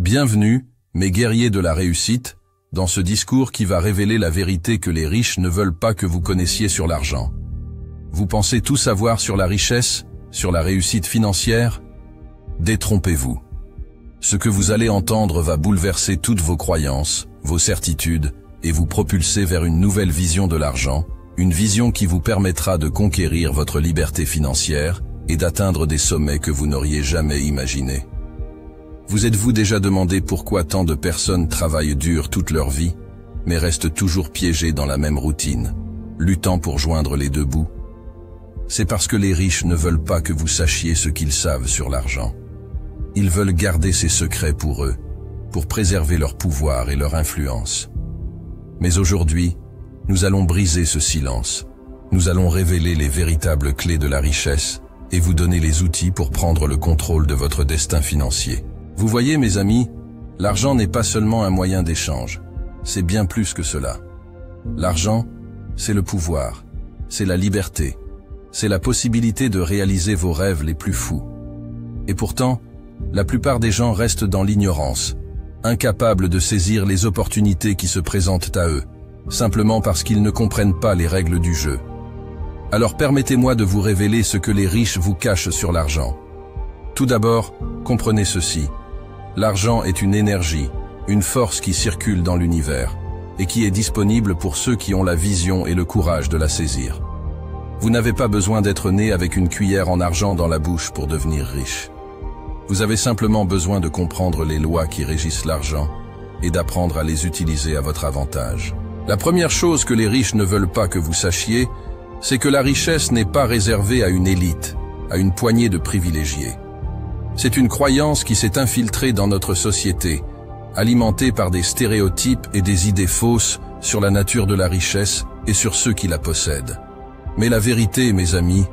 Bienvenue, mes guerriers de la réussite, dans ce discours qui va révéler la vérité que les riches ne veulent pas que vous connaissiez sur l'argent. Vous pensez tout savoir sur la richesse, sur la réussite financière? Détrompez-vous. Ce que vous allez entendre va bouleverser toutes vos croyances, vos certitudes, et vous propulser vers une nouvelle vision de l'argent, une vision qui vous permettra de conquérir votre liberté financière et d'atteindre des sommets que vous n'auriez jamais imaginés. Vous êtes-vous déjà demandé pourquoi tant de personnes travaillent dur toute leur vie, mais restent toujours piégées dans la même routine, luttant pour joindre les deux bouts? C'est parce que les riches ne veulent pas que vous sachiez ce qu'ils savent sur l'argent. Ils veulent garder ces secrets pour eux, pour préserver leur pouvoir et leur influence. Mais aujourd'hui, nous allons briser ce silence. Nous allons révéler les véritables clés de la richesse et vous donner les outils pour prendre le contrôle de votre destin financier. Vous voyez, mes amis, l'argent n'est pas seulement un moyen d'échange, c'est bien plus que cela. L'argent, c'est le pouvoir, c'est la liberté, c'est la possibilité de réaliser vos rêves les plus fous. Et pourtant, la plupart des gens restent dans l'ignorance, incapables de saisir les opportunités qui se présentent à eux, simplement parce qu'ils ne comprennent pas les règles du jeu. Alors permettez-moi de vous révéler ce que les riches vous cachent sur l'argent. Tout d'abord, comprenez ceci. L'argent est une énergie, une force qui circule dans l'univers, et qui est disponible pour ceux qui ont la vision et le courage de la saisir. Vous n'avez pas besoin d'être né avec une cuillère en argent dans la bouche pour devenir riche. Vous avez simplement besoin de comprendre les lois qui régissent l'argent et d'apprendre à les utiliser à votre avantage. La première chose que les riches ne veulent pas que vous sachiez, c'est que la richesse n'est pas réservée à une élite, à une poignée de privilégiés. C'est une croyance qui s'est infiltrée dans notre société, alimentée par des stéréotypes et des idées fausses sur la nature de la richesse et sur ceux qui la possèdent. Mais la vérité, mes amis,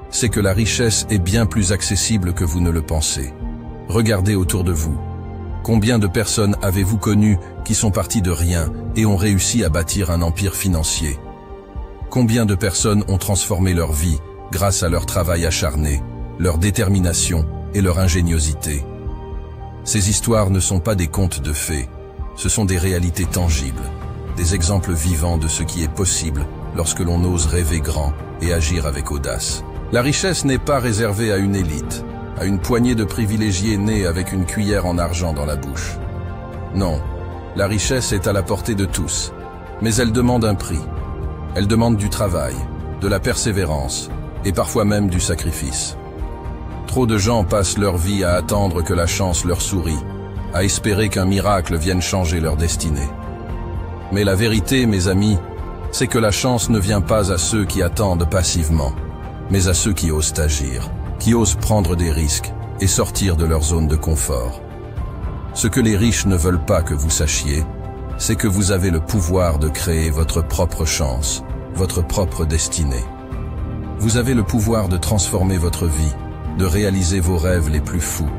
c'est que la richesse est bien plus accessible que vous ne le pensez. Regardez autour de vous. Combien de personnes avez-vous connues qui sont parties de rien et ont réussi à bâtir un empire financier? Combien de personnes ont transformé leur vie grâce à leur travail acharné, leur détermination et leur ingéniosité? Ces histoires ne sont pas des contes de fées, ce sont des réalités tangibles, des exemples vivants de ce qui est possible lorsque l'on ose rêver grand et agir avec audace. La richesse n'est pas réservée à une élite, à une poignée de privilégiés nés avec une cuillère en argent dans la bouche. Non, la richesse est à la portée de tous, mais elle demande un prix. Elle demande du travail, de la persévérance et parfois même du sacrifice. Trop de gens passent leur vie à attendre que la chance leur sourie, à espérer qu'un miracle vienne changer leur destinée. Mais la vérité, mes amis, c'est que la chance ne vient pas à ceux qui attendent passivement, mais à ceux qui osent agir, qui osent prendre des risques et sortir de leur zone de confort. Ce que les riches ne veulent pas que vous sachiez, c'est que vous avez le pouvoir de créer votre propre chance, votre propre destinée. Vous avez le pouvoir de transformer votre vie, de réaliser vos rêves les plus fous.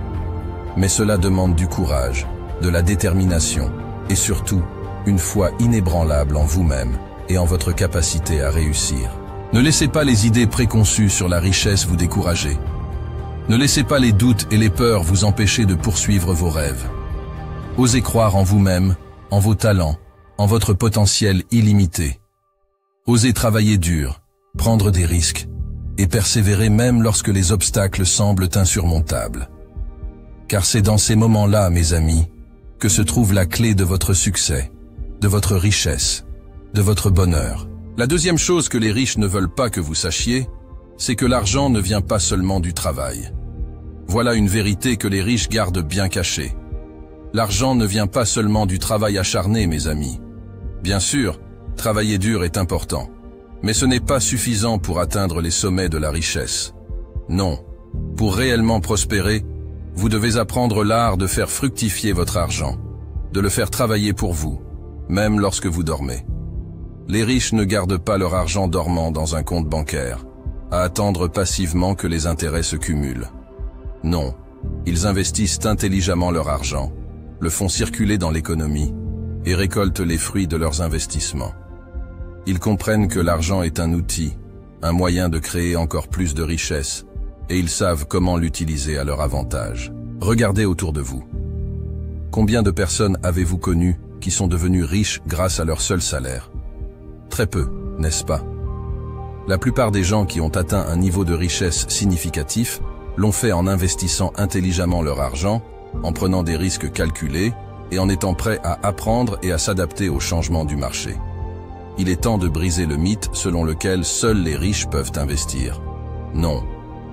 Mais cela demande du courage, de la détermination et surtout une foi inébranlable en vous-même et en votre capacité à réussir. Ne laissez pas les idées préconçues sur la richesse vous décourager. Ne laissez pas les doutes et les peurs vous empêcher de poursuivre vos rêves. Osez croire en vous-même, en vos talents, en votre potentiel illimité. Osez travailler dur, prendre des risques et persévérer même lorsque les obstacles semblent insurmontables. Car c'est dans ces moments-là, mes amis, que se trouve la clé de votre succès, de votre richesse, de votre bonheur. La deuxième chose que les riches ne veulent pas que vous sachiez, c'est que l'argent ne vient pas seulement du travail. Voilà une vérité que les riches gardent bien cachée. L'argent ne vient pas seulement du travail acharné, mes amis. Bien sûr, travailler dur est important. Mais ce n'est pas suffisant pour atteindre les sommets de la richesse. Non, pour réellement prospérer, vous devez apprendre l'art de faire fructifier votre argent, de le faire travailler pour vous, même lorsque vous dormez. Les riches ne gardent pas leur argent dormant dans un compte bancaire, à attendre passivement que les intérêts se cumulent. Non, ils investissent intelligemment leur argent, le font circuler dans l'économie et récoltent les fruits de leurs investissements. Ils comprennent que l'argent est un outil, un moyen de créer encore plus de richesse, et ils savent comment l'utiliser à leur avantage. Regardez autour de vous. Combien de personnes avez-vous connues qui sont devenues riches grâce à leur seul salaire? Très peu, n'est-ce pas? La plupart des gens qui ont atteint un niveau de richesse significatif l'ont fait en investissant intelligemment leur argent, en prenant des risques calculés et en étant prêts à apprendre et à s'adapter aux changements du marché. Il est temps de briser le mythe selon lequel seuls les riches peuvent investir. Non,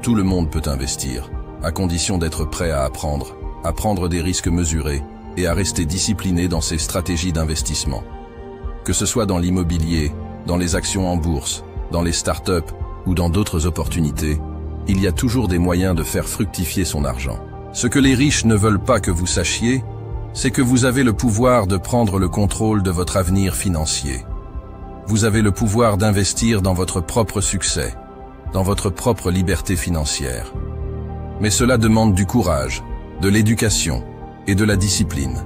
tout le monde peut investir, à condition d'être prêt à prendre des risques mesurés et à rester discipliné dans ses stratégies d'investissement. Que ce soit dans l'immobilier, dans les actions en bourse, dans les startups ou dans d'autres opportunités, il y a toujours des moyens de faire fructifier son argent. Ce que les riches ne veulent pas que vous sachiez, c'est que vous avez le pouvoir de prendre le contrôle de votre avenir financier. Vous avez le pouvoir d'investir dans votre propre succès, dans votre propre liberté financière. Mais cela demande du courage, de l'éducation et de la discipline.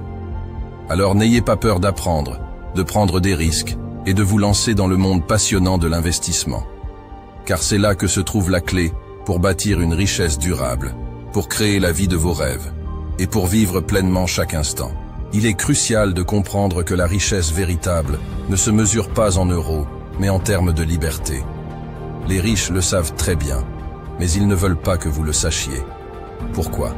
Alors n'ayez pas peur d'apprendre, de prendre des risques et de vous lancer dans le monde passionnant de l'investissement. Car c'est là que se trouve la clé pour bâtir une richesse durable, pour créer la vie de vos rêves et pour vivre pleinement chaque instant. Il est crucial de comprendre que la richesse véritable ne se mesure pas en euros, mais en termes de liberté. Les riches le savent très bien, mais ils ne veulent pas que vous le sachiez. Pourquoi?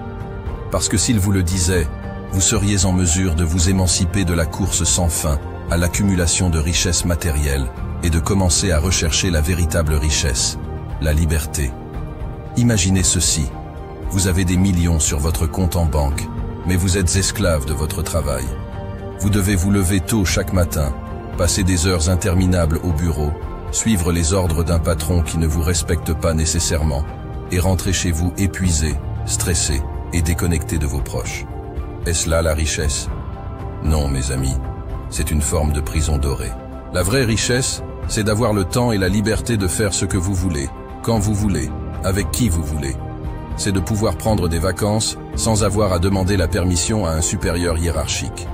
Parce que s'ils vous le disaient, vous seriez en mesure de vous émanciper de la course sans fin à l'accumulation de richesses matérielles et de commencer à rechercher la véritable richesse, la liberté. Imaginez ceci, vous avez des millions sur votre compte en banque, mais vous êtes esclave de votre travail. Vous devez vous lever tôt chaque matin, passer des heures interminables au bureau, suivre les ordres d'un patron qui ne vous respecte pas nécessairement, et rentrer chez vous épuisé, stressé et déconnecté de vos proches. Est-ce là la richesse? Non, mes amis, c'est une forme de prison dorée. La vraie richesse, c'est d'avoir le temps et la liberté de faire ce que vous voulez, quand vous voulez, avec qui vous voulez. C'est de pouvoir prendre des vacances sans avoir à demander la permission à un supérieur hiérarchique.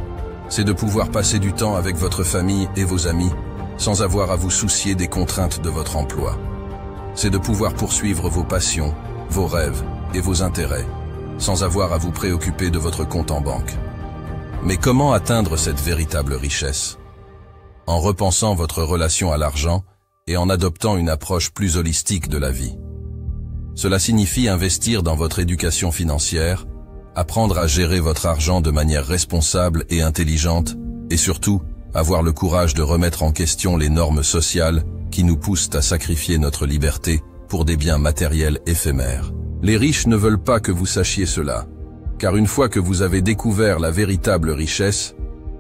C'est de pouvoir passer du temps avec votre famille et vos amis sans avoir à vous soucier des contraintes de votre emploi. C'est de pouvoir poursuivre vos passions, vos rêves et vos intérêts sans avoir à vous préoccuper de votre compte en banque. Mais comment atteindre cette véritable richesse? En repensant votre relation à l'argent et en adoptant une approche plus holistique de la vie. Cela signifie investir dans votre éducation financière, apprendre à gérer votre argent de manière responsable et intelligente, et surtout, avoir le courage de remettre en question les normes sociales qui nous poussent à sacrifier notre liberté pour des biens matériels éphémères. Les riches ne veulent pas que vous sachiez cela, car une fois que vous avez découvert la véritable richesse,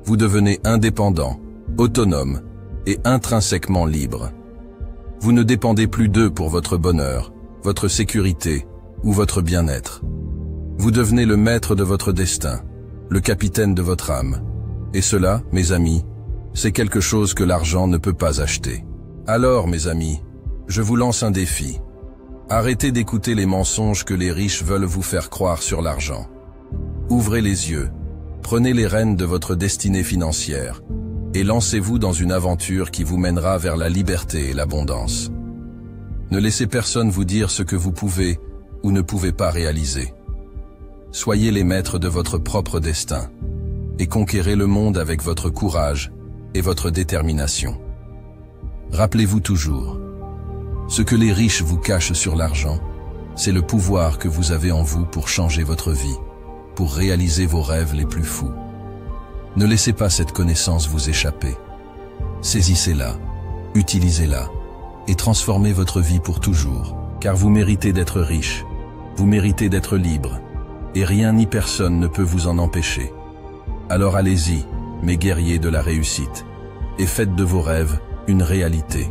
vous devenez indépendant, autonome et intrinsèquement libre. Vous ne dépendez plus d'eux pour votre bonheur, votre sécurité ou votre bien-être. Vous devenez le maître de votre destin, le capitaine de votre âme. Et cela, mes amis, c'est quelque chose que l'argent ne peut pas acheter. Alors, mes amis, je vous lance un défi. Arrêtez d'écouter les mensonges que les riches veulent vous faire croire sur l'argent. Ouvrez les yeux, prenez les rênes de votre destinée financière et lancez-vous dans une aventure qui vous mènera vers la liberté et l'abondance. Ne laissez personne vous dire ce que vous pouvez ou ne pouvez pas réaliser. Soyez les maîtres de votre propre destin et conquérez le monde avec votre courage et votre détermination. Rappelez-vous toujours, ce que les riches vous cachent sur l'argent, c'est le pouvoir que vous avez en vous pour changer votre vie, pour réaliser vos rêves les plus fous. Ne laissez pas cette connaissance vous échapper. Saisissez-la, utilisez-la et transformez votre vie pour toujours, car vous méritez d'être riche, vous méritez d'être libre, et rien ni personne ne peut vous en empêcher. Alors allez-y, mes guerriers de la réussite, et faites de vos rêves une réalité.